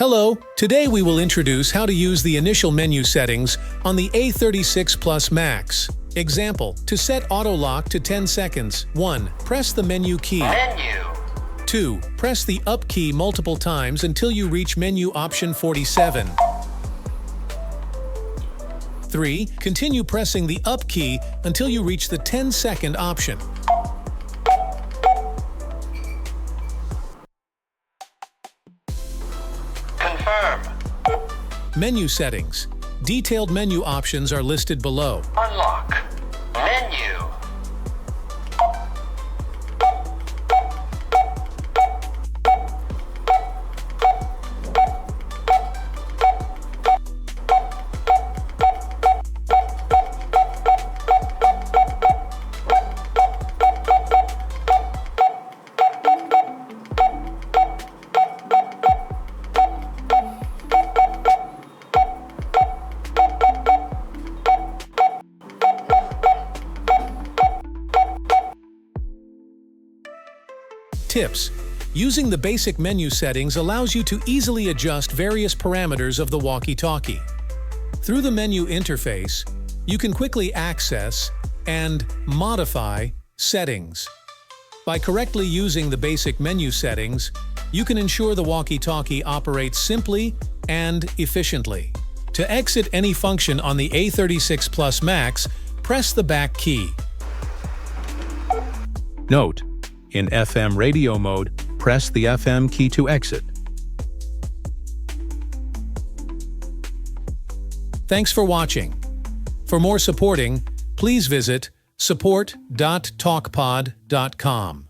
Hello, today we will introduce how to use the initial menu settings on the A36 Plus Max. Example, to set auto lock to 10 seconds. 1. Press the menu key. 2. Press the up key multiple times until you reach menu option 47. 3. Continue pressing the up key until you reach the 10-second option. Confirm. Menu settings. Detailed menu options are listed below. Unlock. Menu. Tips. Using the basic menu settings allows you to easily adjust various parameters of the walkie-talkie. Through the menu interface, you can quickly access and modify settings. By correctly using the basic menu settings, you can ensure the walkie-talkie operates simply and efficiently. To exit any function on the A36 Plus Max, press the back key. Note: in FM radio mode, press the FM key to exit. Thanks for watching. For more supporting, please visit support.talkpod.com.